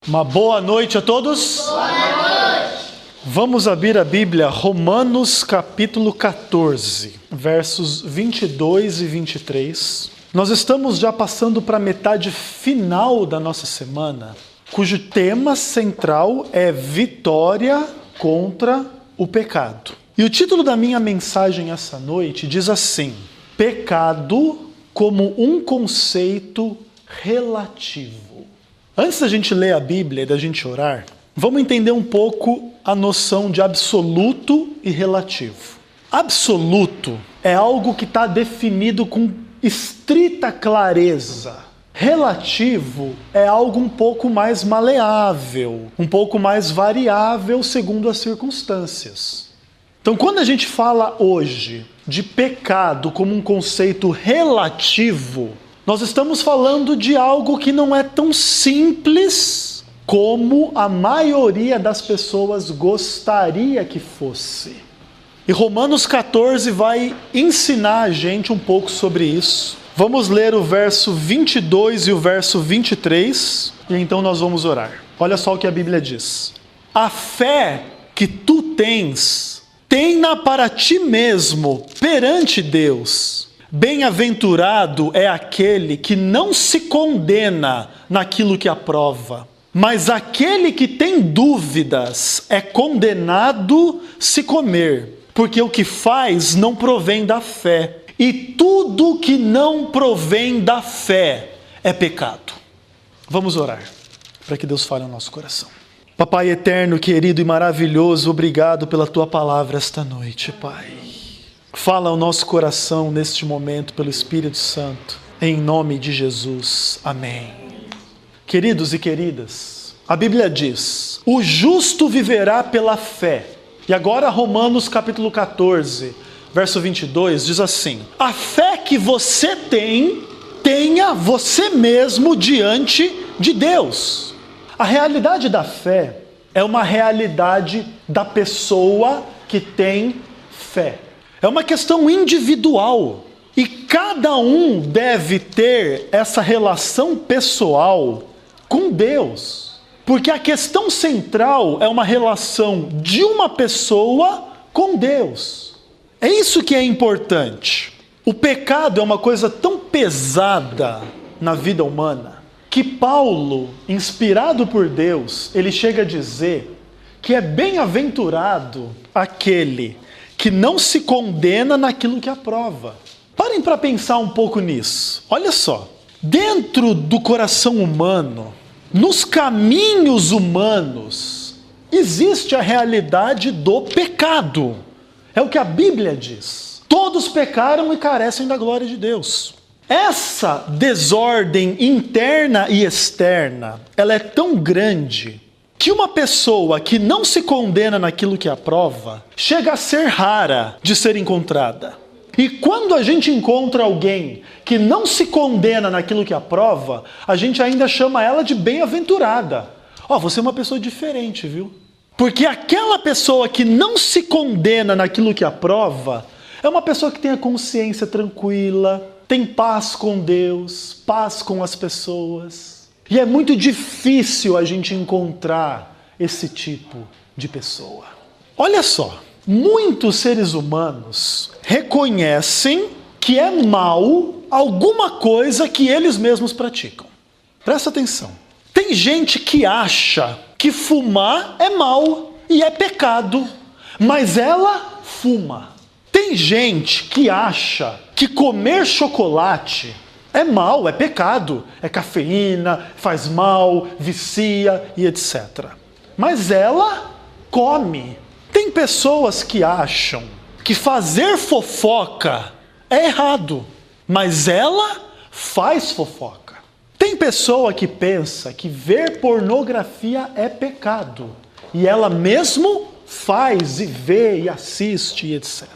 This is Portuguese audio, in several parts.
Uma boa noite a todos. Boa noite. Vamos abrir a Bíblia, Romanos capítulo 14, versos 22 e 23. Nós estamos já passando para a metade final da nossa semana, cujo tema central é vitória contra o pecado. E o título da minha mensagem essa noite diz assim: pecado como um conceito relativo. Antes da gente ler a Bíblia e da gente orar, vamos entender um pouco a noção de absoluto e relativo. Absoluto é algo que está definido com estrita clareza. Relativo é algo um pouco mais maleável, um pouco mais variável segundo as circunstâncias. Então, quando a gente fala hoje de pecado como um conceito relativo, nós estamos falando de algo que não é tão simples como a maioria das pessoas gostaria que fosse. E Romanos 14 vai ensinar a gente um pouco sobre isso. Vamos ler o verso 22 e o verso 23, e então nós vamos orar. Olha só o que a Bíblia diz. A fé que tu tens, tenha para ti mesmo perante Deus. Bem-aventurado é aquele que não se condena naquilo que aprova, mas aquele que tem dúvidas é condenado se comer, porque o que faz não provém da fé, e tudo que não provém da fé é pecado. Vamos orar, para que Deus fale ao nosso coração. Papai eterno, querido e maravilhoso, obrigado pela tua palavra esta noite, Pai. Fala ao nosso coração neste momento pelo Espírito Santo, em nome de Jesus. Amém. Queridos e queridas, a Bíblia diz: o justo viverá pela fé. E agora Romanos capítulo 14, verso 22, diz assim: a fé que você tem, tenha você mesmo diante de Deus. A realidade da fé é uma realidade da pessoa que tem fé. É uma questão individual. E cada um deve ter essa relação pessoal com Deus. Porque a questão central é uma relação de uma pessoa com Deus. É isso que é importante. O pecado é uma coisa tão pesada na vida humana que Paulo, inspirado por Deus, ele chega a dizer que é bem-aventurado aquele que não se condena naquilo que aprova. Parem para pensar um pouco nisso. Olha só, dentro do coração humano, nos caminhos humanos, existe a realidade do pecado. É o que a Bíblia diz. Todos pecaram e carecem da glória de Deus. Essa desordem interna e externa, ela é tão grande que uma pessoa que não se condena naquilo que aprova chega a ser rara de ser encontrada. E quando a gente encontra alguém que não se condena naquilo que aprova, a gente ainda chama ela de bem-aventurada. Ó, você é uma pessoa diferente, viu? Porque aquela pessoa que não se condena naquilo que aprova é uma pessoa que tem a consciência tranquila, tem paz com Deus, paz com as pessoas. E é muito difícil a gente encontrar esse tipo de pessoa. Olha só, muitos seres humanos reconhecem que é mal alguma coisa que eles mesmos praticam. Presta atenção. Tem gente que acha que fumar é mal e é pecado, mas ela fuma. Tem gente que acha que comer chocolate é mal, é pecado, é cafeína, faz mal, vicia e etc. Mas ela come. Tem pessoas que acham que fazer fofoca é errado, mas ela faz fofoca. Tem pessoa que pensa que ver pornografia é pecado, e ela mesmo faz e vê e assiste e etc.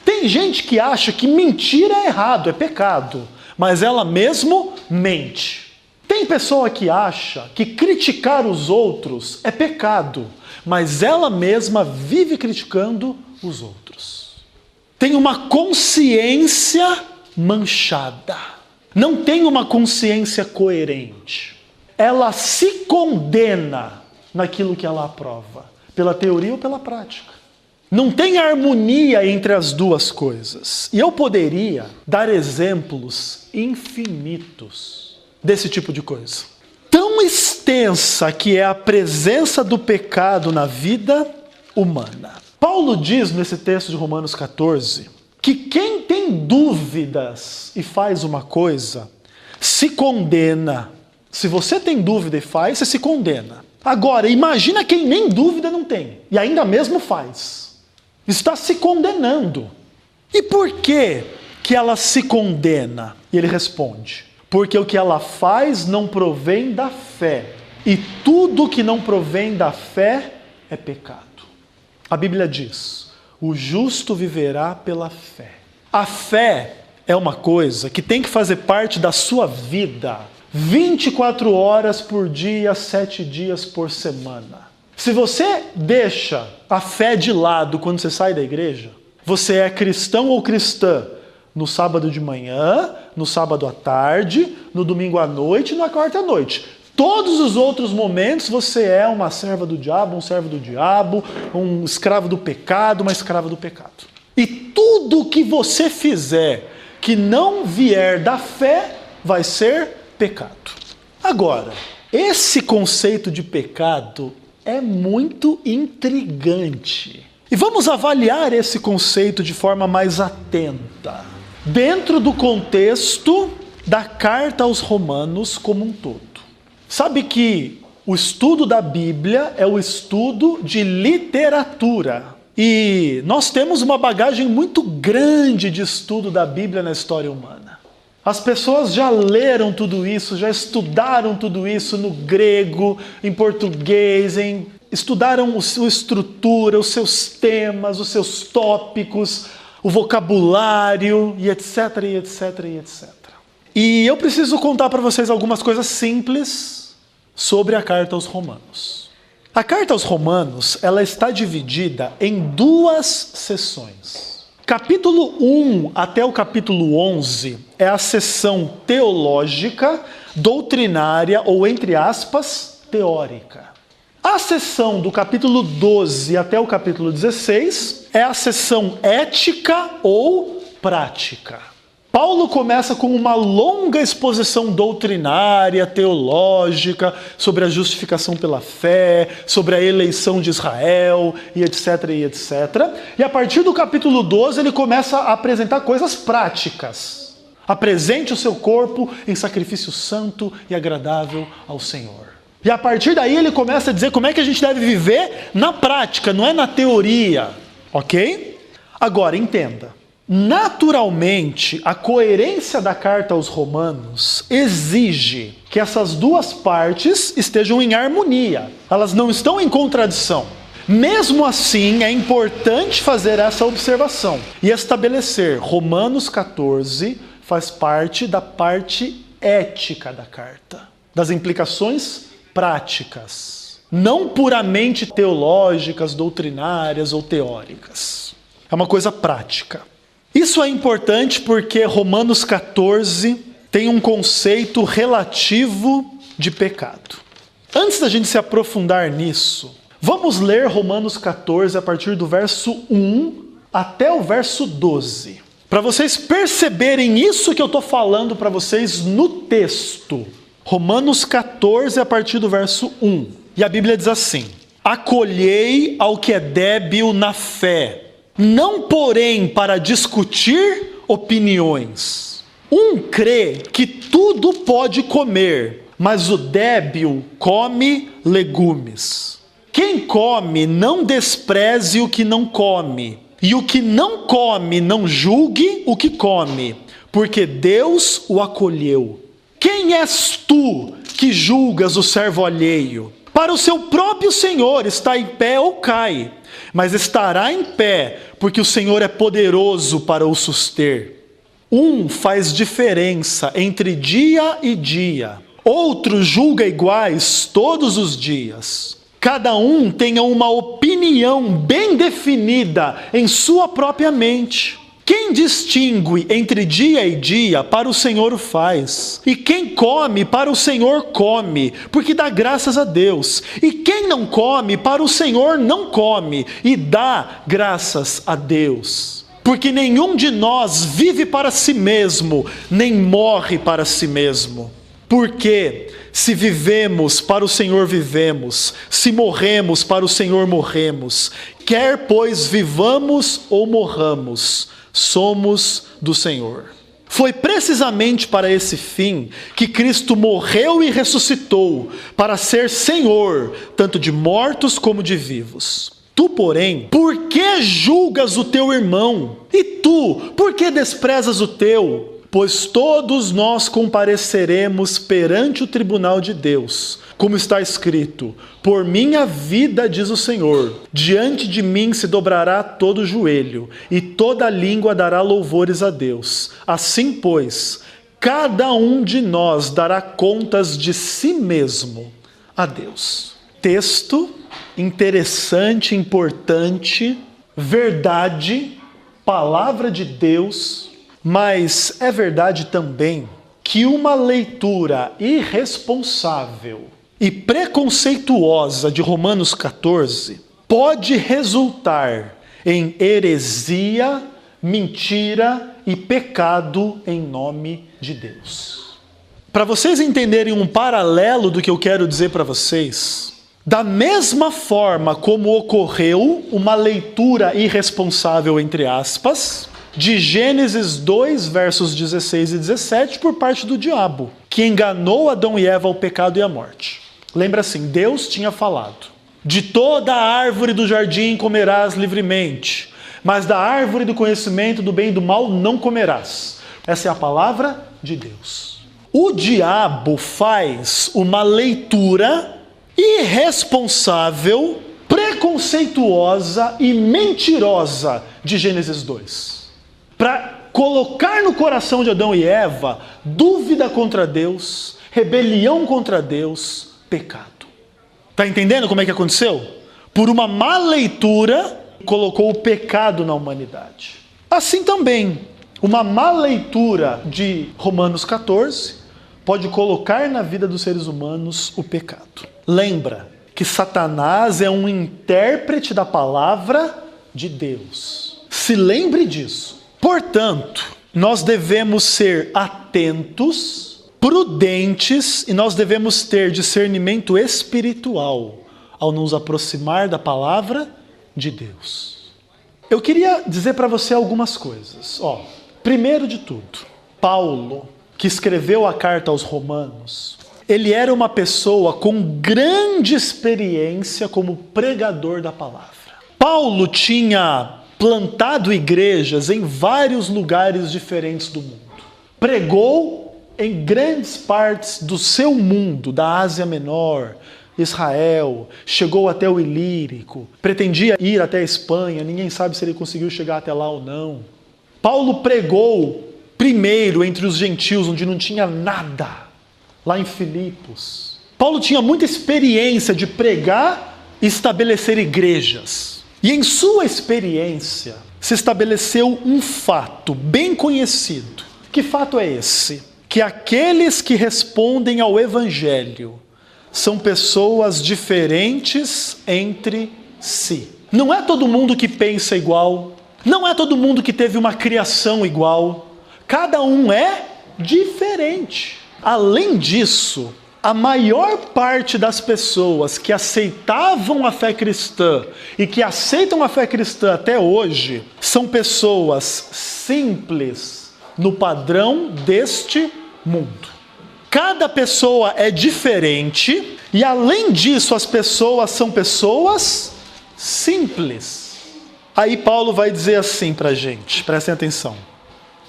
Tem gente que acha que mentir é errado, é pecado, mas ela mesmo mente. Tem pessoa que acha que criticar os outros é pecado, mas ela mesma vive criticando os outros. Tem uma consciência manchada. Não tem uma consciência coerente. ela se condena naquilo que ela aprova, pela teoria ou pela prática. Não tem harmonia entre as duas coisas. E eu poderia dar exemplos infinitos desse tipo de coisa. Tão extensa que é a presença do pecado na vida humana. Paulo diz nesse texto de Romanos 14 que quem tem dúvidas e faz uma coisa, se condena. Se você tem dúvida e faz, você se condena. Agora, imagina quem nem dúvida não tem e ainda mesmo faz. Está se condenando. E por que ela se condena? E ele responde: porque o que ela faz não provém da fé. E tudo que não provém da fé é pecado. A Bíblia diz: o justo viverá pela fé. A fé é uma coisa que tem que fazer parte da sua vida 24 horas por dia, 7 dias por semana. Se você deixa a fé de lado quando você sai da igreja, você é cristão ou cristã no sábado de manhã, no sábado à tarde, no domingo à noite e na quarta à noite. Todos os outros momentos você é uma serva do diabo, um servo do diabo, um escravo do pecado, uma escrava do pecado. E tudo que você fizer que não vier da fé vai ser pecado. Agora, esse conceito de pecado é muito intrigante. E vamos avaliar esse conceito de forma mais atenta, dentro do contexto da carta aos Romanos como um todo. Sabe que o estudo da Bíblia é o estudo de literatura. E nós temos uma bagagem muito grande de estudo da Bíblia na história humana. As pessoas já leram tudo isso, já estudaram tudo isso no grego, em português, estudaram a sua estrutura, os seus temas, os seus tópicos, o vocabulário, e etc, e etc, e etc. E eu preciso contar para vocês algumas coisas simples sobre a carta aos Romanos. A carta aos Romanos, ela está dividida em 2 sessões. Capítulo 1 até o capítulo 11 é a seção teológica, doutrinária ou, entre aspas, teórica. A seção do capítulo 12 até o capítulo 16 é a seção ética ou prática. Paulo começa com uma longa exposição doutrinária, teológica, sobre a justificação pela fé, sobre a eleição de Israel, e etc, e etc. E a partir do capítulo 12 ele começa a apresentar coisas práticas. Apresente o seu corpo em sacrifício santo e agradável ao Senhor. E a partir daí ele começa a dizer como é que a gente deve viver na prática, não é na teoria, ok? Agora, entenda. Naturalmente, a coerência da carta aos Romanos exige que essas 2 partes estejam em harmonia. Elas não estão em contradição. Mesmo assim, é importante fazer essa observação e estabelecer: Romanos 14 faz parte da parte ética da carta, das implicações práticas, não puramente teológicas, doutrinárias ou teóricas. É uma coisa prática. Isso é importante porque Romanos 14 tem um conceito relativo de pecado. Antes da gente se aprofundar nisso, vamos ler Romanos 14 a partir do verso 1 até o verso 12. Para vocês perceberem isso que eu estou falando para vocês no texto. Romanos 14 a partir do verso 1. E a Bíblia diz assim: acolhei ao que é débil na fé, não porém para discutir opiniões. Um crê que tudo pode comer, mas o débil come legumes. Quem come não despreze o que não come, e o que não come não julgue o que come, porque Deus o acolheu. Quem és tu que julgas o servo alheio? Para o seu próprio Senhor está em pé ou cai, mas estará em pé, porque o Senhor é poderoso para o suster. Um faz diferença entre dia e dia, outro julga iguais todos os dias. Cada um tenha uma opinião bem definida em sua própria mente. Quem quem distingue entre dia e dia, para o Senhor o faz. E quem come, para o Senhor come, porque dá graças a Deus. E quem não come, para o Senhor não come, e dá graças a Deus. Porque nenhum de nós vive para si mesmo, nem morre para si mesmo. Porque se vivemos, para o Senhor vivemos, se morremos, para o Senhor morremos. Quer pois vivamos ou morramos, somos do Senhor. Foi precisamente para esse fim que Cristo morreu e ressuscitou, para ser Senhor, tanto de mortos como de vivos. Tu, porém, por que julgas o teu irmão? E tu, por que desprezas o teu? Pois todos nós compareceremos perante o tribunal de Deus, como está escrito: por minha vida, diz o Senhor, diante de mim se dobrará todo o joelho, e toda língua dará louvores a Deus. Assim, pois, cada um de nós dará contas de si mesmo a Deus. Texto interessante, importante, verdade, palavra de Deus. Mas é verdade também que uma leitura irresponsável e preconceituosa de Romanos 14 pode resultar em heresia, mentira e pecado em nome de Deus. Para vocês entenderem um paralelo do que eu quero dizer para vocês, da mesma forma como ocorreu uma leitura irresponsável, entre aspas, de Gênesis 2, versos 16 e 17, por parte do diabo, que enganou Adão e Eva ao pecado e à morte. Lembra assim, Deus tinha falado: de toda a árvore do jardim comerás livremente, mas da árvore do conhecimento do bem e do mal não comerás. Essa é a palavra de Deus. O diabo faz uma leitura irresponsável, preconceituosa e mentirosa de Gênesis 2. Para colocar no coração de Adão e Eva dúvida contra Deus, rebelião contra Deus, pecado. Está entendendo como é que aconteceu? Por uma má leitura, colocou o pecado na humanidade. Assim também, uma má leitura de Romanos 14 pode colocar na vida dos seres humanos o pecado. Lembra que Satanás é um intérprete da palavra de Deus. Se lembre disso. Portanto, nós devemos ser atentos, prudentes, e nós devemos ter discernimento espiritual ao nos aproximar da palavra de Deus. Eu queria dizer para você algumas coisas. Primeiro de tudo, Paulo, que escreveu a carta aos Romanos, ele era uma pessoa com grande experiência como pregador da palavra. Paulo tinha plantado igrejas em vários lugares diferentes do mundo. Pregou em grandes partes do seu mundo, da Ásia Menor, Israel, chegou até o Ilírico, pretendia ir até a Espanha, ninguém sabe se ele conseguiu chegar até lá ou não. Paulo pregou primeiro entre os gentios, onde não tinha nada, lá em Filipos. Paulo tinha muita experiência de pregar e estabelecer igrejas. E em sua experiência se estabeleceu um fato bem conhecido. Que fato é esse? Que aqueles que respondem ao Evangelho são pessoas diferentes entre si. Não é todo mundo que pensa igual, não é todo mundo que teve uma criação igual. Cada um é diferente. Além disso, a maior parte das pessoas que aceitavam a fé cristã e que aceitam a fé cristã até hoje são pessoas simples no padrão deste mundo. Cada pessoa é diferente e, além disso, as pessoas são pessoas simples. Aí Paulo vai dizer assim para a gente, prestem atenção: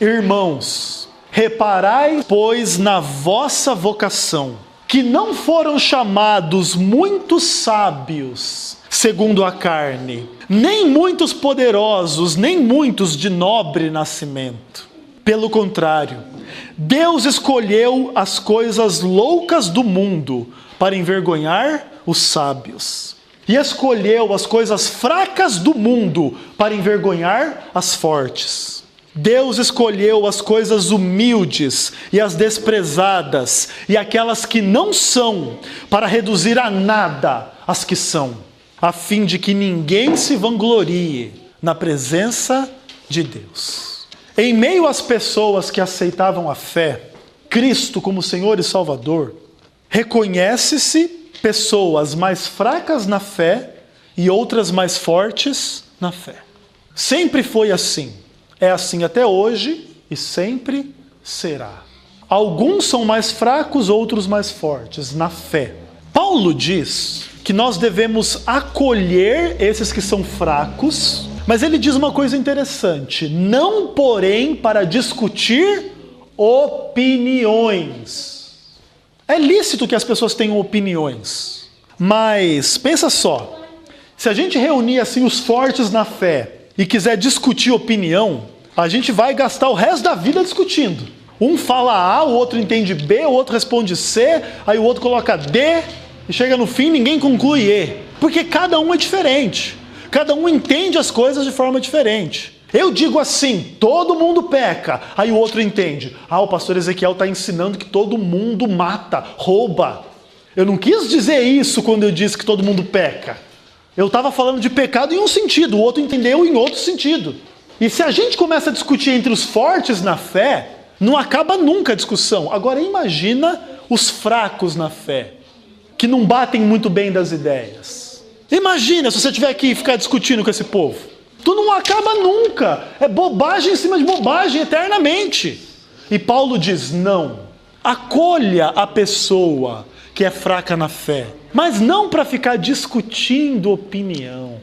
irmãos, reparai, pois, na vossa vocação, que não foram chamados muitos sábios, segundo a carne, nem muitos poderosos, nem muitos de nobre nascimento. Pelo contrário, Deus escolheu as coisas loucas do mundo para envergonhar os sábios, e escolheu as coisas fracas do mundo para envergonhar as fortes. Deus escolheu as coisas humildes e as desprezadas e aquelas que não são, para reduzir a nada as que são, a fim de que ninguém se vanglorie na presença de Deus. Em meio às pessoas que aceitavam a fé, Cristo como Senhor e Salvador, reconhece-se pessoas mais fracas na fé e outras mais fortes na fé. Sempre foi assim. É assim até hoje e sempre será. Alguns são mais fracos, outros mais fortes na fé. Paulo diz que nós devemos acolher esses que são fracos, mas ele diz uma coisa interessante: não, porém, para discutir opiniões. É lícito que as pessoas tenham opiniões, mas pensa só, se a gente reunir assim os fortes na fé e quiser discutir opinião, a gente vai gastar o resto da vida discutindo. Um fala A, o outro entende B, o outro responde C, aí o outro coloca D, e chega no fim ninguém conclui E. Porque cada um é diferente. Cada um entende as coisas de forma diferente. Eu digo assim, todo mundo peca. Aí o outro entende. O pastor Ezequiel está ensinando que todo mundo mata, rouba. Eu não quis dizer isso quando eu disse que todo mundo peca. Eu estava falando de pecado em um sentido, o outro entendeu em outro sentido. E se a gente começa a discutir entre os fortes na fé, não acaba nunca a discussão. Agora imagina os fracos na fé, que não batem muito bem das ideias. Imagina se você tiver que ficar discutindo com esse povo. Tu não acaba nunca. É bobagem em cima de bobagem eternamente. E Paulo diz, não. Acolha a pessoa que é fraca na fé, mas não para ficar discutindo opinião.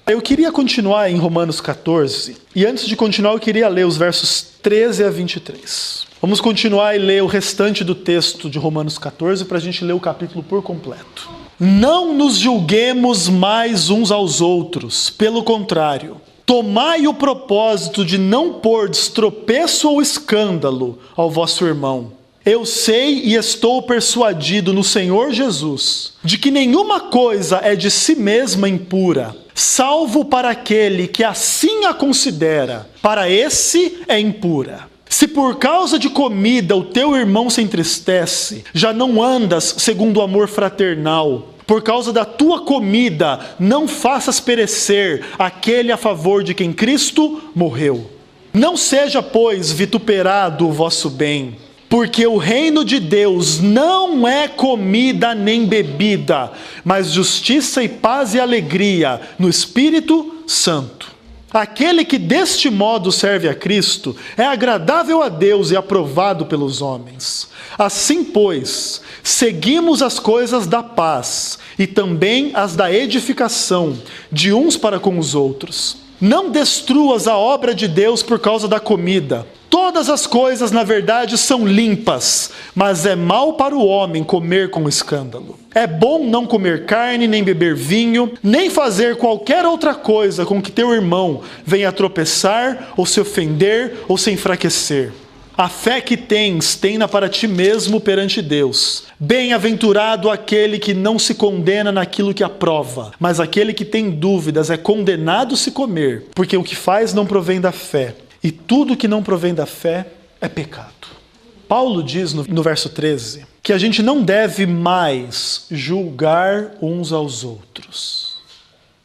Eu queria continuar em Romanos 14, e antes de continuar eu queria ler os versos 13 a 23. Vamos continuar e ler o restante do texto de Romanos 14 para a gente ler o capítulo por completo. Não nos julguemos mais uns aos outros, pelo contrário, tomai o propósito de não pôr tropeço ou escândalo ao vosso irmão. Eu sei e estou persuadido no Senhor Jesus, de que nenhuma coisa é de si mesma impura, salvo para aquele que assim a considera, para esse é impura. Se por causa de comida o teu irmão se entristece, já não andas segundo o amor fraternal. Por causa da tua comida, não faças perecer aquele a favor de quem Cristo morreu. Não seja, pois, vituperado o vosso bem, porque o reino de Deus não é comida nem bebida, mas justiça e paz e alegria no Espírito Santo. Aquele que deste modo serve a Cristo é agradável a Deus e aprovado pelos homens. Assim, pois, seguimos as coisas da paz e também as da edificação de uns para com os outros. Não destruas a obra de Deus por causa da comida. Todas as coisas, na verdade, são limpas, mas é mal para o homem comer com escândalo. É bom não comer carne, nem beber vinho, nem fazer qualquer outra coisa com que teu irmão venha a tropeçar, ou se ofender, ou se enfraquecer. A fé que tens, tenha para ti mesmo perante Deus. Bem-aventurado aquele que não se condena naquilo que aprova, mas aquele que tem dúvidas é condenado se comer, porque o que faz não provém da fé. E tudo que não provém da fé é pecado. Paulo diz no verso 13 que a gente não deve mais julgar uns aos outros.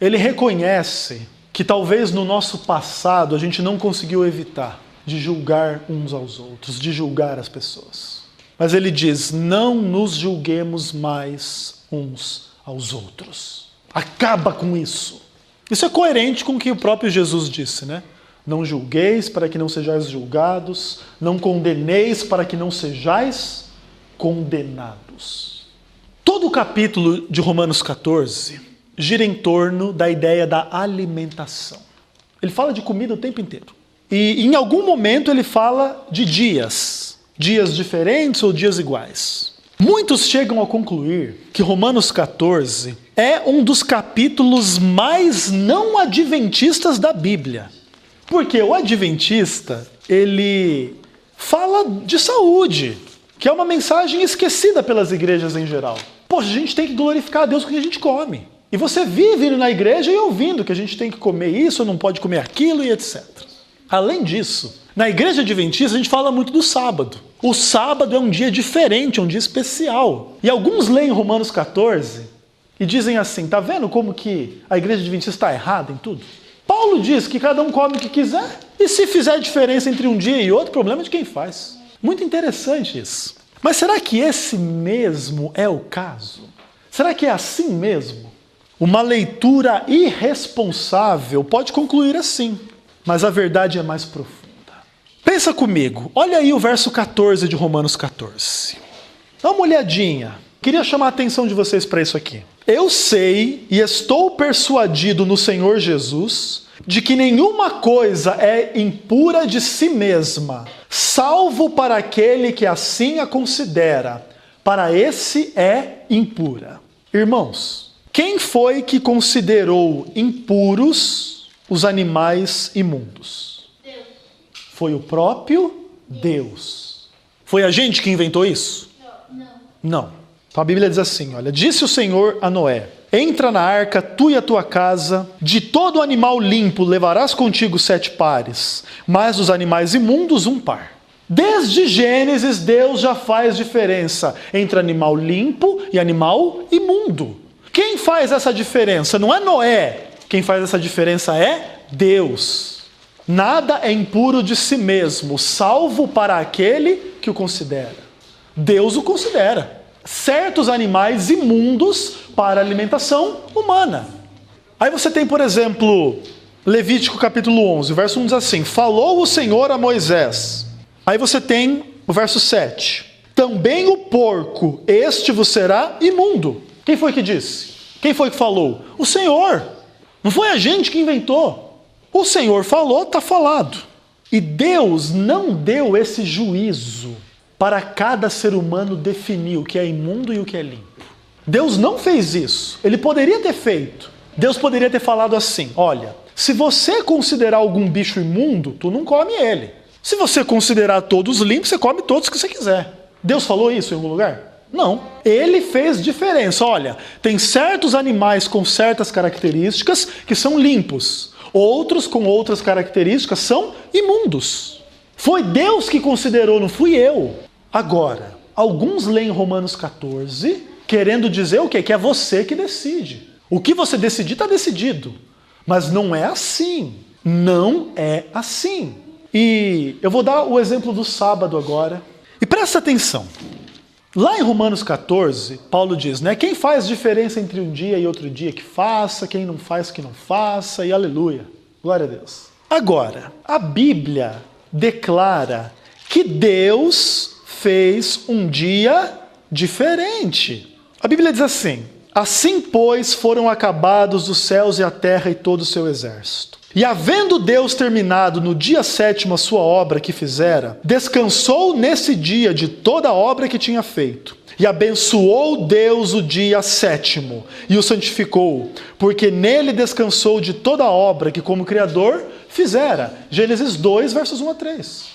Ele reconhece que talvez no nosso passado a gente não conseguiu evitar de julgar uns aos outros, de julgar as pessoas. Mas ele diz, não nos julguemos mais uns aos outros. Acaba com isso. Isso é coerente com o que o próprio Jesus disse, né? Não julgueis para que não sejais julgados, não condeneis para que não sejais condenados. Todo o capítulo de Romanos 14 gira em torno da ideia da alimentação. Ele fala de comida o tempo inteiro. E em algum momento ele fala de dias diferentes ou dias iguais. Muitos chegam a concluir que Romanos 14 é um dos capítulos mais não adventistas da Bíblia. Porque o adventista, ele fala de saúde, que é uma mensagem esquecida pelas igrejas em geral. Poxa, a gente tem que glorificar a Deus com o que a gente come. E você vive indo na igreja e ouvindo que a gente tem que comer isso, não pode comer aquilo e etc. Além disso, na igreja adventista a gente fala muito do sábado. O sábado é um dia diferente, é um dia especial. E alguns leem Romanos 14 e dizem assim, tá vendo como que a igreja adventista está errada em tudo? Paulo diz que cada um come o que quiser, e se fizer diferença entre um dia e outro, problema é de quem faz. Muito interessante isso. Mas será que esse mesmo é o caso? Será que é assim mesmo? Uma leitura irresponsável pode concluir assim, mas a verdade é mais profunda. Pensa comigo, olha aí o verso 14 de Romanos 14. Dá uma olhadinha. Queria chamar a atenção de vocês para isso aqui. Eu sei e estou persuadido no Senhor Jesus de que nenhuma coisa é impura de si mesma, salvo para aquele que assim a considera. Para esse é impura. Irmãos, quem foi que considerou impuros os animais imundos? Deus. Foi o próprio Deus. Foi a gente que inventou isso? Não. Então a Bíblia diz assim, olha, disse o Senhor a Noé, entra na arca, tu e a tua casa, de todo animal limpo levarás contigo 7 pares, mas dos animais imundos 1 par. Desde Gênesis, Deus já faz diferença entre animal limpo e animal imundo. Quem faz essa diferença? Não é Noé. Quem faz essa diferença é Deus. Nada é impuro de si mesmo, salvo para aquele que o considera. Deus o considera. Certos animais imundos para alimentação humana. Aí você tem, por exemplo, Levítico capítulo 11, o verso 1 diz assim, falou o Senhor a Moisés. Aí você tem o verso 7, também o porco, este vos será imundo. Quem foi que disse? Quem foi que falou? O Senhor. Não foi a gente que inventou. O Senhor falou, está falado. E Deus não deu esse juízo para cada ser humano definir o que é imundo e o que é limpo. Deus não fez isso. Ele poderia ter feito. Deus poderia ter falado assim, olha, se você considerar algum bicho imundo, tu não come ele. Se você considerar todos limpos, você come todos que você quiser. Deus falou isso em algum lugar? Não. Ele fez diferença. Olha, tem certos animais com certas características que são limpos. Outros com outras características são imundos. Foi Deus que considerou, não fui eu. Agora, alguns leem Romanos 14, querendo dizer o quê? Que é você que decide. O que você decidir está decidido. Mas não é assim. Não é assim. E eu vou dar o exemplo do sábado agora. E presta atenção. Lá em Romanos 14, Paulo diz, né? Quem faz diferença entre um dia e outro dia que faça, quem não faz que não faça, e aleluia. Glória a Deus. Agora, a Bíblia declara que Deus fez um dia diferente. A Bíblia diz assim, assim pois foram acabados os céus e a terra e todo o seu exército. E havendo Deus terminado no dia 7º a sua obra que fizera, descansou nesse dia de toda a obra que tinha feito. E abençoou Deus o dia 7º e o santificou, porque nele descansou de toda a obra que como Criador fizera. Gênesis 2, versos 1 a 3.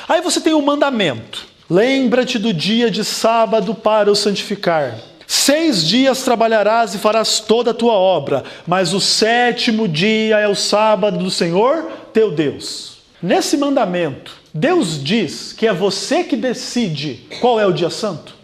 Aí você tem um mandamento. Lembra-te do dia de sábado para o santificar. 6 dias trabalharás e farás toda a tua obra, mas o 7º dia é o sábado do Senhor teu Deus. Nesse mandamento, Deus diz que é você que decide qual é o dia santo?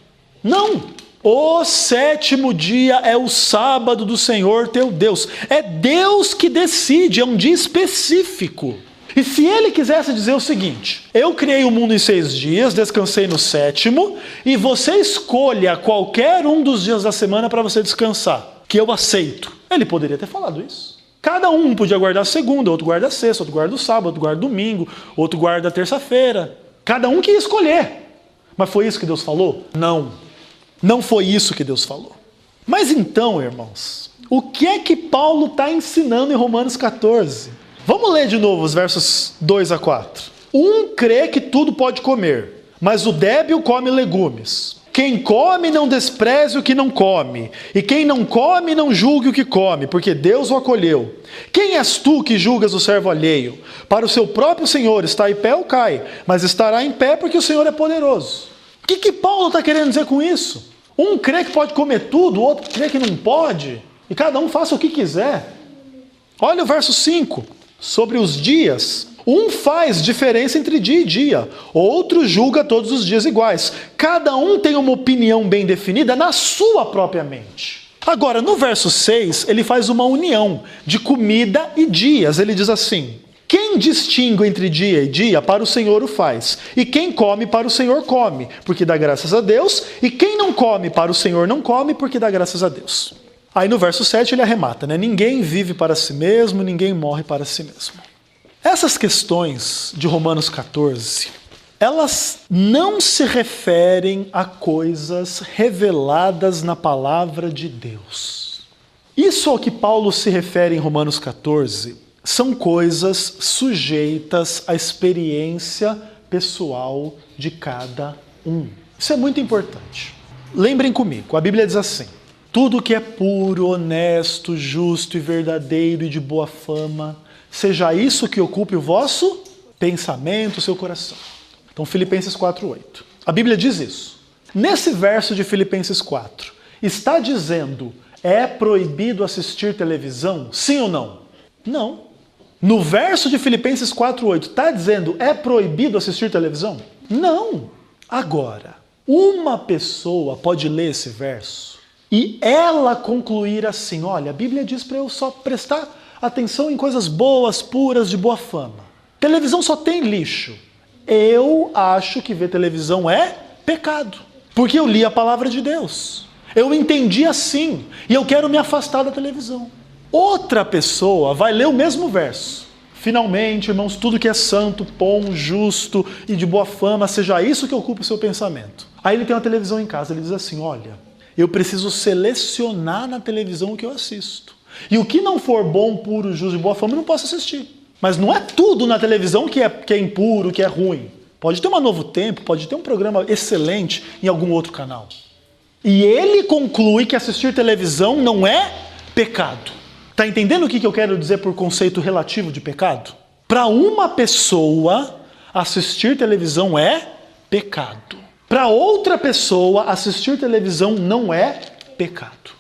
Não! O 7º dia é o sábado do Senhor teu Deus. É Deus que decide, é um dia específico. E se ele quisesse dizer o seguinte, eu criei o mundo em 6 dias, descansei no 7º, e você escolha qualquer um dos dias da semana para você descansar, que eu aceito. Ele poderia ter falado isso. Cada um podia guardar a segunda, outro guarda a sexta, outro guarda o sábado, outro guarda o domingo, outro guarda a terça-feira. Cada um queria escolher. Mas foi isso que Deus falou? Não. Não foi isso que Deus falou. Mas então, irmãos, o que é que Paulo está ensinando em Romanos 14? Vamos ler de novo os versos 2 a 4. Um crê que tudo pode comer, mas o débil come legumes. Quem come não despreze o que não come, e quem não come não julgue o que come, porque Deus o acolheu. Quem és tu que julgas o servo alheio? Para o seu próprio Senhor está em pé ou cai, mas estará em pé porque o Senhor é poderoso. O que Paulo está querendo dizer com isso? Um crê que pode comer tudo, o outro crê que não pode, e cada um faça o que quiser. Olha o verso 5. Sobre os dias, Um faz diferença entre dia e dia, outro julga todos os dias iguais. Cada um tem uma opinião bem definida na sua própria mente. Agora, no verso 6, ele faz uma união de comida e dias. Ele diz assim: quem distingue entre dia e dia, para o Senhor o faz. E quem come, para o Senhor come, porque dá graças a Deus. E quem não come, para o Senhor não come, porque dá graças a Deus. Aí no verso 7 ele arremata, né? Ninguém vive para si mesmo, ninguém morre para si mesmo. Essas questões de Romanos 14, elas não se referem a coisas reveladas na palavra de Deus. Isso ao que Paulo se refere em Romanos 14 são coisas sujeitas à experiência pessoal de cada um. Isso é muito importante. Lembrem comigo, a Bíblia diz assim: tudo que é puro, honesto, justo e verdadeiro e de boa fama, seja isso que ocupe o vosso pensamento, o seu coração. Então, Filipenses 4:8. A Bíblia diz isso. Nesse verso de Filipenses 4, está dizendo, é proibido assistir televisão? Sim ou não? Não. No verso de Filipenses 4:8, está dizendo, é proibido assistir televisão? Não. Agora, uma pessoa pode ler esse verso e ela concluir assim: olha, a Bíblia diz para eu só prestar atenção em coisas boas, puras, de boa fama. Televisão só tem lixo. Eu acho que ver televisão é pecado, porque eu li a palavra de Deus. Eu entendi assim, e eu quero me afastar da televisão. Outra pessoa vai ler o mesmo verso. Finalmente, irmãos, tudo que é santo, bom, justo e de boa fama, seja isso que ocupe o seu pensamento. Aí ele tem uma televisão em casa, ele diz assim: olha, eu preciso selecionar na televisão o que eu assisto. E o que não for bom, puro, justo e boa fama, eu não posso assistir. Mas não é tudo na televisão que é impuro, que é ruim. Pode ter uma Novo Tempo, pode ter um programa excelente em algum outro canal. E ele conclui que assistir televisão não é pecado. Está entendendo o que eu quero dizer por conceito relativo de pecado? Para uma pessoa, assistir televisão é pecado. Para outra pessoa, assistir televisão não é pecado.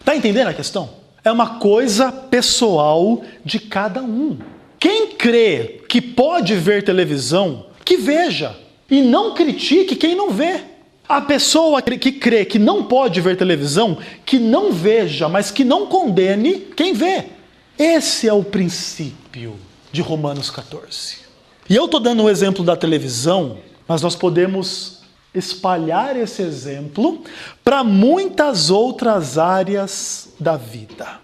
Está entendendo a questão? É uma coisa pessoal de cada um. Quem crê que pode ver televisão, que veja. E não critique quem não vê. A pessoa que crê que não pode ver televisão, que não veja, mas que não condene quem vê. Esse é o princípio de Romanos 14. E eu estou dando o exemplo da televisão, mas nós podemos espalhar esse exemplo para muitas outras áreas da vida.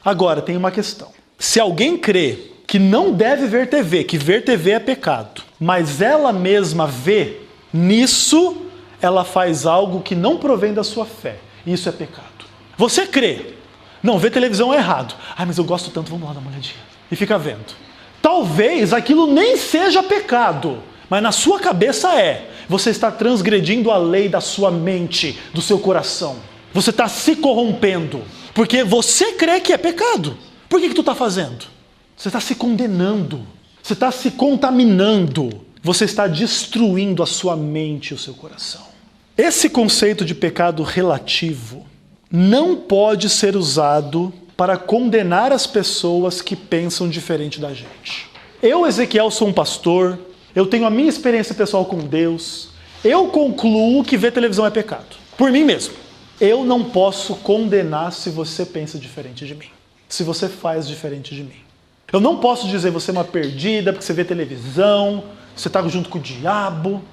Agora, tem uma questão. Se alguém crê que não deve ver TV, que ver TV é pecado, mas ela mesma vê, nisso ela faz algo que não provém da sua fé. Isso é pecado. Você crê, não, ver televisão é errado. Mas eu gosto tanto, vamos lá dar uma olhadinha. E fica vendo. Talvez aquilo nem seja pecado, mas na sua cabeça é. Você está transgredindo a lei da sua mente, do seu coração. Você está se corrompendo, porque você crê que é pecado. Por que tu está fazendo? Você está se condenando, você está se contaminando, você está destruindo a sua mente e o seu coração. Esse conceito de pecado relativo não pode ser usado para condenar as pessoas que pensam diferente da gente. Eu, Ezequiel, sou um pastor, eu tenho a minha experiência pessoal com Deus, eu concluo que ver televisão é pecado, por mim mesmo. Eu não posso condenar se você pensa diferente de mim, se você faz diferente de mim. Eu não posso dizer você é uma perdida porque você vê televisão, você está junto com o diabo.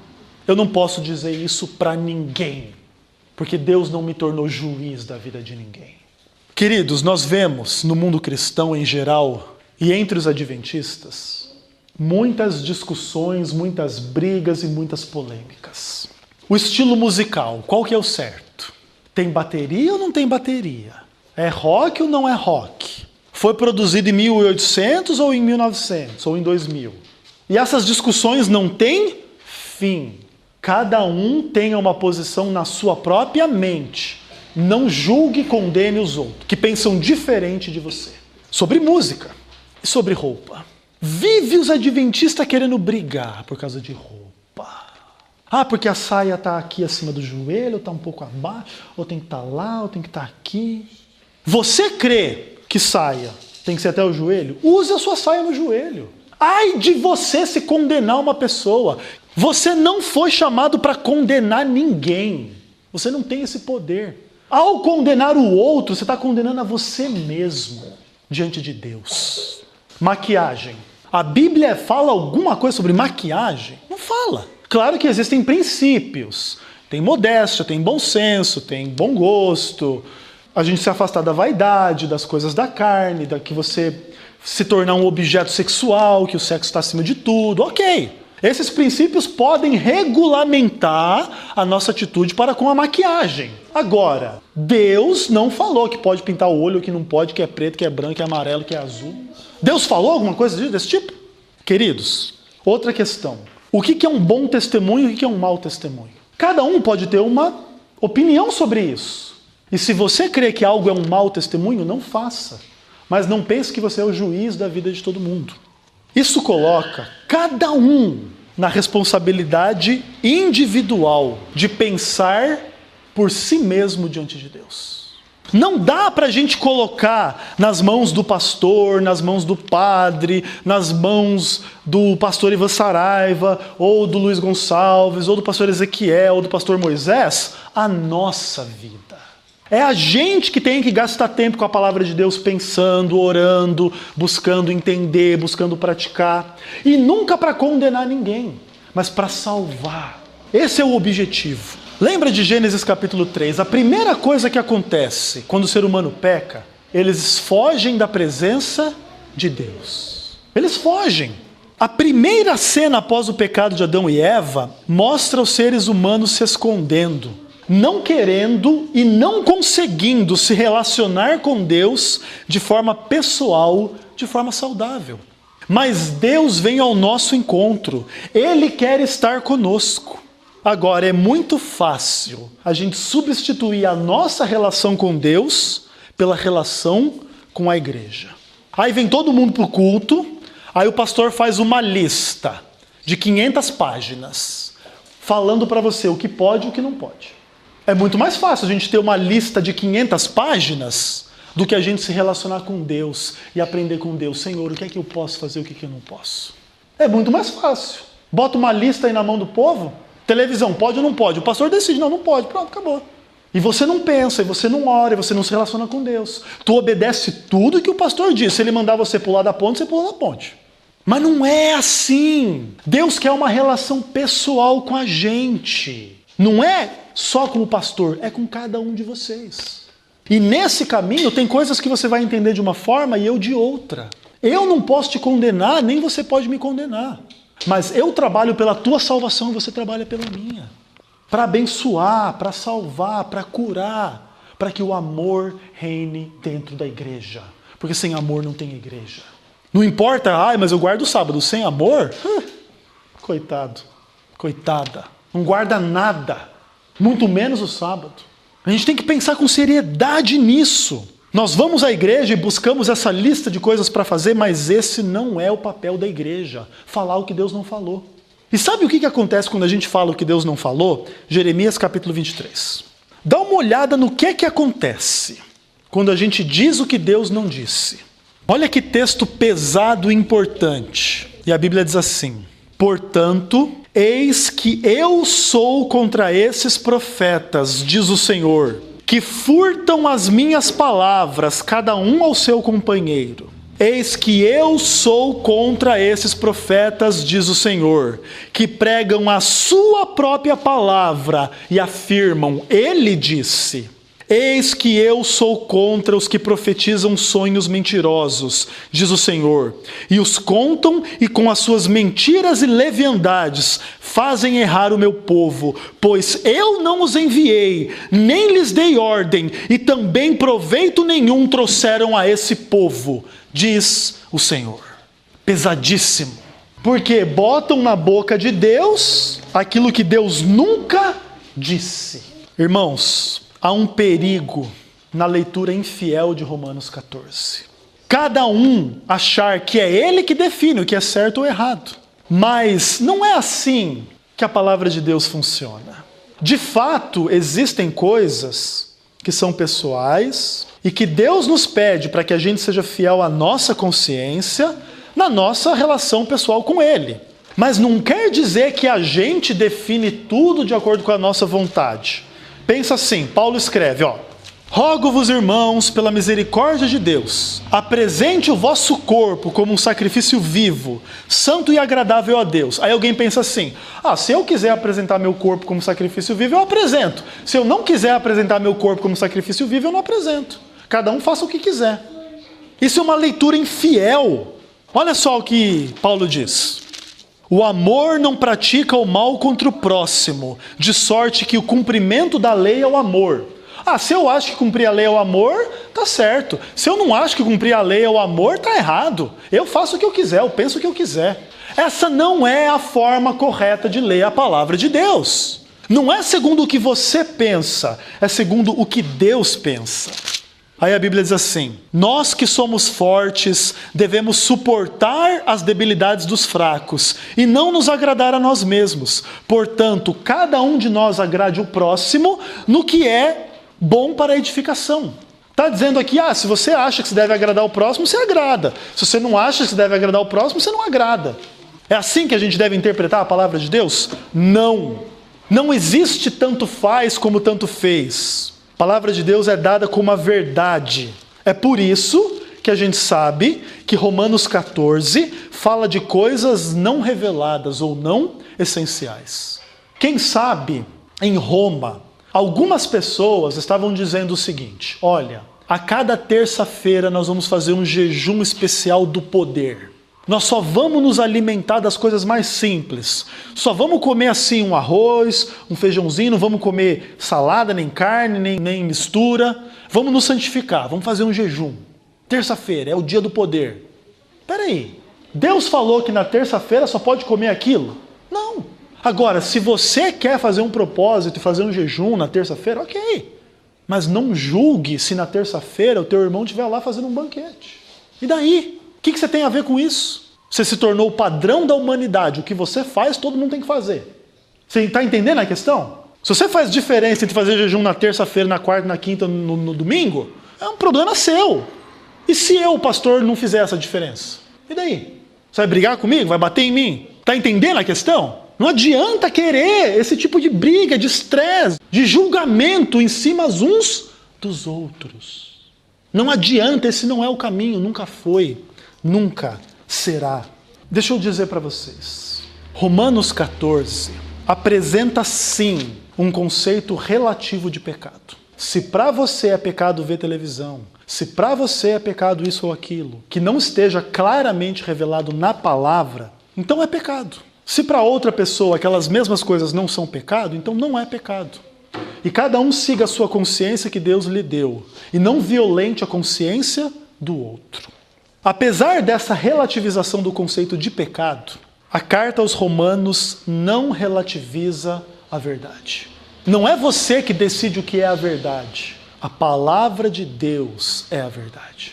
Eu não posso dizer isso para ninguém, porque Deus não me tornou juiz da vida de ninguém. Queridos, nós vemos no mundo cristão em geral e entre os adventistas muitas discussões, muitas brigas e muitas polêmicas. O estilo musical, qual que é o certo? Tem bateria ou não tem bateria? É rock ou não é rock? Foi produzido em 1800 ou em 1900 ou em 2000? E essas discussões não têm fim. Cada um tenha uma posição na sua própria mente. Não julgue e condene os outros, que pensam diferente de você. Sobre música e sobre roupa. Vive os adventistas querendo brigar por causa de roupa. Porque a saia está aqui acima do joelho, ou está um pouco abaixo, ou tem que estar lá, ou tem que estar aqui. Você crê que saia tem que ser até o joelho? Use a sua saia no joelho. Ai de você se condenar uma pessoa. Você não foi chamado para condenar ninguém. Você não tem esse poder. Ao condenar o outro, você está condenando a você mesmo diante de Deus. Maquiagem. A Bíblia fala alguma coisa sobre maquiagem? Não fala. Claro que existem princípios. Tem modéstia, tem bom senso, tem bom gosto. A gente se afastar da vaidade, das coisas da carne, da que você se tornar um objeto sexual, que o sexo está acima de tudo. Ok. Esses princípios podem regulamentar a nossa atitude para com a maquiagem. Agora, Deus não falou que pode pintar o olho, que não pode, que é preto, que é branco, que é amarelo, que é azul. Deus falou alguma coisa desse tipo? Queridos, outra questão. O que é um bom testemunho e o que é um mau testemunho? Cada um pode ter uma opinião sobre isso. E se você crê que algo é um mau testemunho, não faça. Mas não pense que você é o juiz da vida de todo mundo. Isso coloca cada um na responsabilidade individual de pensar por si mesmo diante de Deus. Não dá para a gente colocar nas mãos do pastor, nas mãos do padre, nas mãos do pastor Ivan Saraiva, ou do Luiz Gonçalves, ou do pastor Ezequiel, ou do pastor Moisés, a nossa vida. É a gente que tem que gastar tempo com a palavra de Deus, pensando, orando, buscando entender, buscando praticar. E nunca para condenar ninguém, mas para salvar. Esse é o objetivo. Lembra de Gênesis capítulo 3? A primeira coisa que acontece quando o ser humano peca, eles fogem da presença de Deus. Eles fogem. A primeira cena após o pecado de Adão e Eva mostra os seres humanos se escondendo, não querendo e não conseguindo se relacionar com Deus de forma pessoal, de forma saudável. Mas Deus vem ao nosso encontro. Ele quer estar conosco. Agora, é muito fácil a gente substituir a nossa relação com Deus pela relação com a igreja. Aí vem todo mundo para o culto, aí o pastor faz uma lista de 500 páginas, falando para você o que pode e o que não pode. É muito mais fácil a gente ter uma lista de 500 páginas do que a gente se relacionar com Deus e aprender com Deus. Senhor, o que é que eu posso fazer, o que é que eu não posso? É muito mais fácil. Bota uma lista aí na mão do povo. Televisão, pode ou não pode? O pastor decide, não pode. Pronto, acabou. E você não pensa, e você não ora, e você não se relaciona com Deus. Tu obedece tudo que o pastor diz. Se ele mandar você pular da ponte, você pula da ponte. Mas não é assim. Deus quer uma relação pessoal com a gente. Não é só com o pastor, é com cada um de vocês. E nesse caminho tem coisas que você vai entender de uma forma e eu de outra. Eu não posso te condenar, nem você pode me condenar. Mas eu trabalho pela tua salvação e você trabalha pela minha. Para abençoar, para salvar, para curar, para que o amor reine dentro da igreja. Porque sem amor não tem igreja. Não importa, mas eu guardo o sábado. Sem amor, coitado, coitada. Não guarda nada, muito menos o sábado. A gente tem que pensar com seriedade nisso. Nós vamos à igreja e buscamos essa lista de coisas para fazer, mas esse não é o papel da igreja, falar o que Deus não falou. E sabe o que acontece quando a gente fala o que Deus não falou? Jeremias capítulo 23. Dá uma olhada no que acontece quando a gente diz o que Deus não disse. Olha que texto pesado e importante. E a Bíblia diz assim: portanto, eis que eu sou contra esses profetas, diz o Senhor, que furtam as minhas palavras, cada um ao seu companheiro. Eis que eu sou contra esses profetas, diz o Senhor, que pregam a sua própria palavra e afirmam, ele disse. Eis que eu sou contra os que profetizam sonhos mentirosos, diz o Senhor, e os contam e com as suas mentiras e leviandades fazem errar o meu povo, pois eu não os enviei, nem lhes dei ordem, e também proveito nenhum trouxeram a esse povo, diz o Senhor. Pesadíssimo, porque botam na boca de Deus aquilo que Deus nunca disse. Irmãos, há um perigo na leitura infiel de Romanos 14. Cada um achar que é ele que define o que é certo ou errado. Mas não é assim que a palavra de Deus funciona. De fato, existem coisas que são pessoais e que Deus nos pede para que a gente seja fiel à nossa consciência, na nossa relação pessoal com Ele. Mas não quer dizer que a gente define tudo de acordo com a nossa vontade. Pensa assim, Paulo escreve, rogo-vos, irmãos, pela misericórdia de Deus, apresente o vosso corpo como um sacrifício vivo, santo e agradável a Deus. Aí alguém pensa assim, se eu quiser apresentar meu corpo como sacrifício vivo, eu apresento. Se eu não quiser apresentar meu corpo como sacrifício vivo, eu não apresento. Cada um faça o que quiser. Isso é uma leitura infiel. Olha só o que Paulo diz. O amor não pratica o mal contra o próximo, de sorte que o cumprimento da lei é o amor. Se eu acho que cumprir a lei é o amor, tá certo. Se eu não acho que cumprir a lei é o amor, tá errado. Eu faço o que eu quiser, eu penso o que eu quiser. Essa não é a forma correta de ler a palavra de Deus. Não é segundo o que você pensa, é segundo o que Deus pensa. Aí a Bíblia diz assim, nós que somos fortes devemos suportar as debilidades dos fracos e não nos agradar a nós mesmos. Portanto, cada um de nós agrade o próximo no que é bom para a edificação. Está dizendo aqui, se você acha que você deve agradar o próximo, você agrada. Se você não acha que você deve agradar o próximo, você não agrada. É assim que a gente deve interpretar a palavra de Deus? Não. Não existe tanto faz como tanto fez. A palavra de Deus é dada como a verdade. É por isso que a gente sabe que Romanos 14 fala de coisas não reveladas ou não essenciais. Quem sabe, em Roma, algumas pessoas estavam dizendo o seguinte, olha, a cada terça-feira nós vamos fazer um jejum especial do poder. Nós só vamos nos alimentar das coisas mais simples. Só vamos comer assim um arroz, um feijãozinho, não vamos comer salada, nem carne, nem mistura. Vamos nos santificar, vamos fazer um jejum. Terça-feira é o dia do poder. Peraí, Deus falou que na terça-feira só pode comer aquilo? Não. Agora, se você quer fazer um propósito e fazer um jejum na terça-feira, ok. Mas não julgue se na terça-feira o teu irmão estiver lá fazendo um banquete. E daí? O que você tem a ver com isso? Você se tornou o padrão da humanidade. O que você faz, todo mundo tem que fazer. Você está entendendo a questão? Se você faz diferença entre fazer jejum na terça-feira, na quarta, na quinta, no domingo, é um problema seu. E se eu, pastor, não fizer essa diferença? E daí? Você vai brigar comigo? Vai bater em mim? Está entendendo a questão? Não adianta querer esse tipo de briga, de estresse, de julgamento em cima uns dos outros. Não adianta, esse não é o caminho, nunca foi. Nunca será. Deixa eu dizer para vocês. Romanos 14 apresenta sim um conceito relativo de pecado. Se para você é pecado ver televisão, se para você é pecado isso ou aquilo, que não esteja claramente revelado na palavra, então é pecado. Se para outra pessoa aquelas mesmas coisas não são pecado, então não é pecado. E cada um siga a sua consciência que Deus lhe deu, e não violente a consciência do outro. Apesar dessa relativização do conceito de pecado, a carta aos Romanos não relativiza a verdade. Não é você que decide o que é a verdade. A palavra de Deus é a verdade.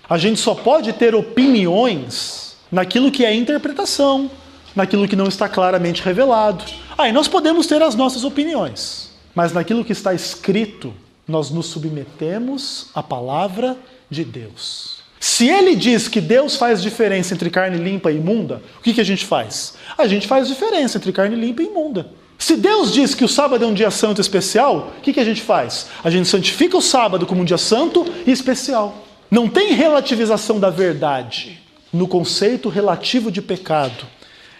A gente só pode ter opiniões naquilo que é interpretação, naquilo que não está claramente revelado. Aí nós podemos ter as nossas opiniões, mas naquilo que está escrito, nós nos submetemos à palavra de Deus. Se ele diz que Deus faz diferença entre carne limpa e imunda, o que a gente faz? A gente faz diferença entre carne limpa e imunda. Se Deus diz que o sábado é um dia santo especial, o que a gente faz? A gente santifica o sábado como um dia santo e especial. Não tem relativização da verdade no conceito relativo de pecado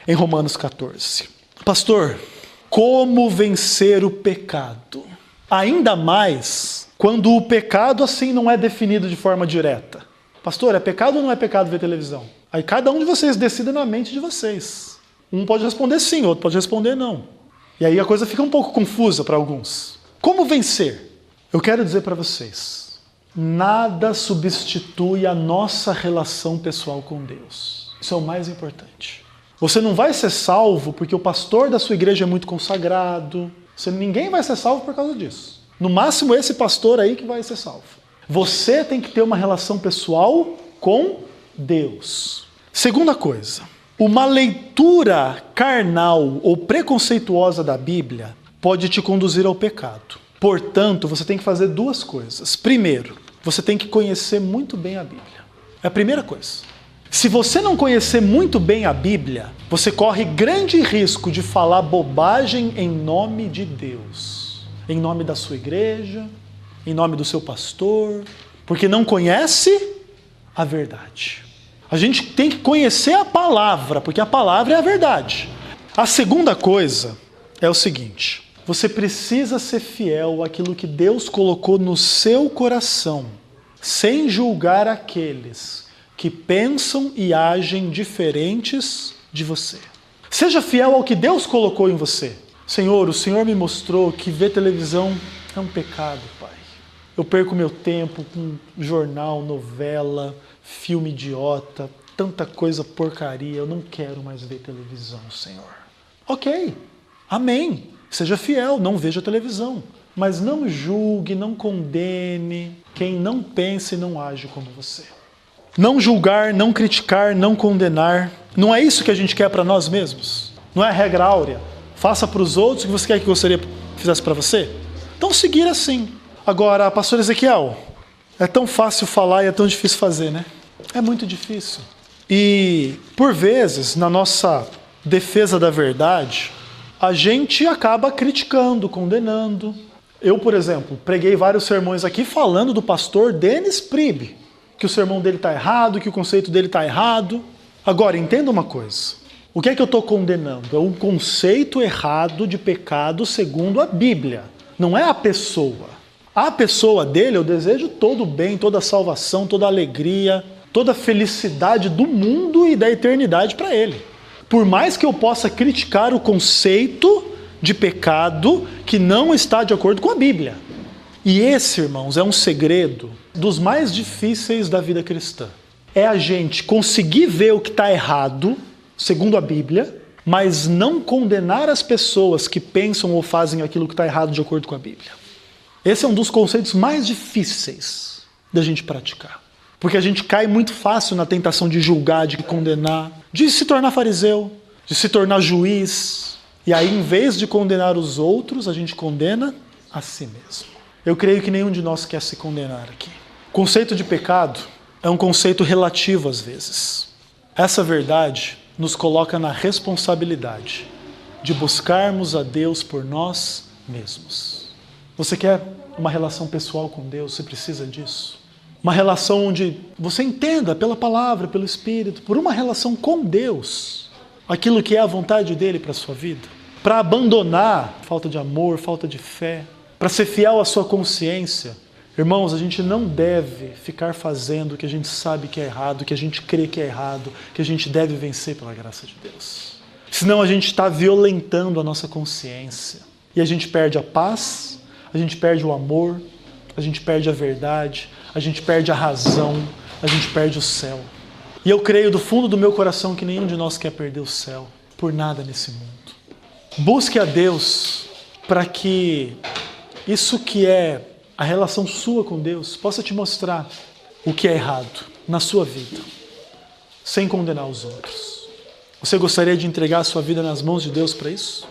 em Romanos 14. Pastor, como vencer o pecado? Ainda mais quando o pecado assim não é definido de forma direta. Pastor, é pecado ou não é pecado ver televisão? Aí cada um de vocês decida na mente de vocês. Um pode responder sim, outro pode responder não. E aí a coisa fica um pouco confusa para alguns. Como vencer? Eu quero dizer para vocês, nada substitui a nossa relação pessoal com Deus. Isso é o mais importante. Você não vai ser salvo porque o pastor da sua igreja é muito consagrado. Ninguém vai ser salvo por causa disso. No máximo esse pastor aí que vai ser salvo. Você tem que ter uma relação pessoal com Deus. Segunda coisa, uma leitura carnal ou preconceituosa da Bíblia pode te conduzir ao pecado. Portanto, você tem que fazer duas coisas. Primeiro, você tem que conhecer muito bem a Bíblia. É a primeira coisa. Se você não conhecer muito bem a Bíblia, você corre grande risco de falar bobagem em nome de Deus, em nome da sua igreja, em nome do seu pastor, porque não conhece a verdade. A gente tem que conhecer a palavra, porque a palavra é a verdade. A segunda coisa é o seguinte: você precisa ser fiel àquilo que Deus colocou no seu coração, sem julgar aqueles que pensam e agem diferentes de você. Seja fiel ao que Deus colocou em você. Senhor, o Senhor me mostrou que ver televisão é um pecado, Pai. Eu perco meu tempo com jornal, novela, filme idiota, tanta coisa porcaria. Eu não quero mais ver televisão, Senhor. Ok, amém. Seja fiel, não veja televisão. Mas não julgue, não condene quem não pensa e não age como você. Não julgar, não criticar, não condenar. Não é isso que a gente quer para nós mesmos? Não é a regra áurea? Faça para os outros o que você quer que gostaria que fizesse para você? Então seguir assim. Agora, pastor Ezequiel, é tão fácil falar e é tão difícil fazer, né? É muito difícil. E, por vezes, na nossa defesa da verdade, a gente acaba criticando, condenando. Eu, por exemplo, preguei vários sermões aqui falando do pastor Dennis Priebe, que o sermão dele está errado, que o conceito dele está errado. Agora, entenda uma coisa. O que é que eu estou condenando? É um conceito errado de pecado segundo a Bíblia. Não é a pessoa. A pessoa dele, eu desejo todo o bem, toda a salvação, toda a alegria, toda a felicidade do mundo e da eternidade para ele. Por mais que eu possa criticar o conceito de pecado que não está de acordo com a Bíblia. E esse, irmãos, é um segredo dos mais difíceis da vida cristã. É a gente conseguir ver o que está errado, segundo a Bíblia, mas não condenar as pessoas que pensam ou fazem aquilo que está errado de acordo com a Bíblia. Esse é um dos conceitos mais difíceis da gente praticar. Porque a gente cai muito fácil na tentação de julgar, de condenar, de se tornar fariseu, de se tornar juiz. E aí, em vez de condenar os outros, a gente condena a si mesmo. Eu creio que nenhum de nós quer se condenar aqui. O conceito de pecado é um conceito relativo às vezes. Essa verdade nos coloca na responsabilidade de buscarmos a Deus por nós mesmos. Você quer uma relação pessoal com Deus? Você precisa disso? Uma relação onde você entenda pela palavra, pelo Espírito, por uma relação com Deus, aquilo que é a vontade dele para a sua vida. Para abandonar falta de amor, falta de fé, para ser fiel à sua consciência. Irmãos, a gente não deve ficar fazendo o que a gente sabe que é errado, que a gente crê que é errado, que a gente deve vencer pela graça de Deus. Senão a gente está violentando a nossa consciência. E a gente perde a paz, a gente perde o amor, a gente perde a verdade, a gente perde a razão, a gente perde o céu. E eu creio do fundo do meu coração que nenhum de nós quer perder o céu por nada nesse mundo. Busque a Deus para que isso que é a relação sua com Deus possa te mostrar o que é errado na sua vida, sem condenar os outros. Você gostaria de entregar a sua vida nas mãos de Deus para isso?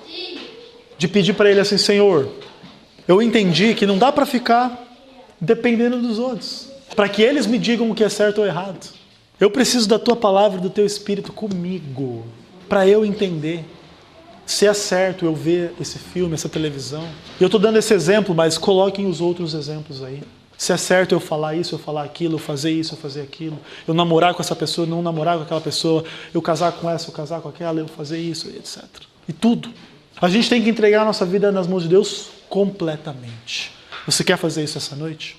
De pedir para Ele assim: Senhor, eu entendi que não dá para ficar dependendo dos outros, para que eles me digam o que é certo ou errado. Eu preciso da Tua palavra e do Teu Espírito comigo, para eu entender se é certo eu ver esse filme, essa televisão. Eu estou dando esse exemplo, mas coloquem os outros exemplos aí. Se é certo eu falar isso, eu falar aquilo, eu fazer isso, eu fazer aquilo, eu namorar com essa pessoa, eu não namorar com aquela pessoa, eu casar com essa, eu casar com aquela, eu fazer isso, etc. E tudo. A gente tem que entregar a nossa vida nas mãos de Deus completamente. Você quer fazer isso essa noite?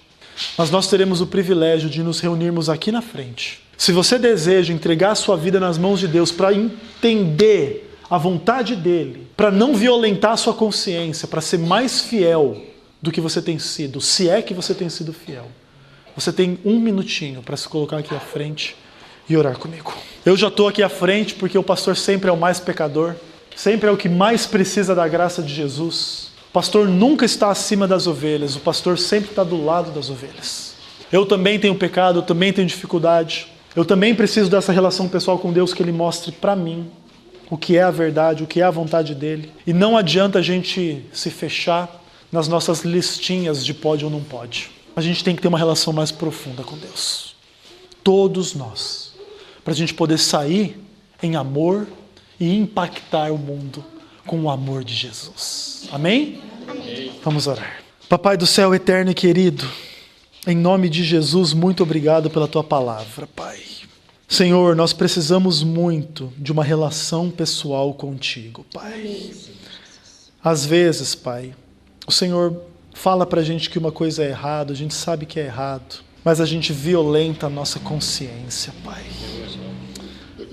Mas nós teremos o privilégio de nos reunirmos aqui na frente. Se você deseja entregar a sua vida nas mãos de Deus para entender a vontade dele, para não violentar a sua consciência, para ser mais fiel do que você tem sido, se é que você tem sido fiel, você tem 1 minutinho para se colocar aqui à frente e orar comigo. Eu já estou aqui à frente porque o pastor sempre é o mais pecador, sempre é o que mais precisa da graça de Jesus. O pastor nunca está acima das ovelhas, o pastor sempre está do lado das ovelhas. Eu também tenho pecado, eu também tenho dificuldade, eu também preciso dessa relação pessoal com Deus, que Ele mostre para mim o que é a verdade, o que é a vontade dele. E não adianta a gente se fechar nas nossas listinhas de pode ou não pode. A gente tem que ter uma relação mais profunda com Deus. Todos nós para a gente poder sair em amor e impactar o mundo com o amor de Jesus. Amém? Amém. Vamos orar. Papai do céu eterno e querido, em nome de Jesus, muito obrigado pela tua palavra, Pai. Senhor, nós precisamos muito de uma relação pessoal contigo, Pai. Às vezes, Pai, o Senhor fala pra gente que uma coisa é errado, a gente sabe que é errado, mas a gente violenta a nossa consciência, Pai.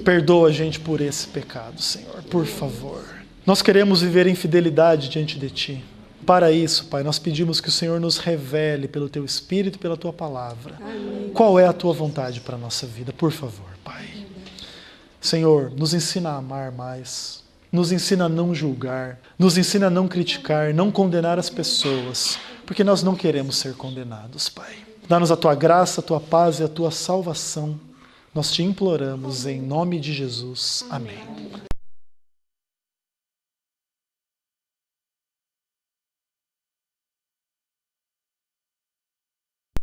Perdoa a gente por esse pecado, Senhor, por favor. Nós queremos viver em fidelidade diante de Ti. Para isso, Pai, nós pedimos que o Senhor nos revele pelo Teu Espírito e pela Tua Palavra. Amém. Qual é a Tua vontade para a nossa vida, por favor, Pai. Senhor, nos ensina a amar mais, nos ensina a não julgar, nos ensina a não criticar, não condenar as pessoas, porque nós não queremos ser condenados, Pai. Dá-nos a Tua graça, a Tua paz e a Tua salvação. Nós te imploramos em nome de Jesus. Amém.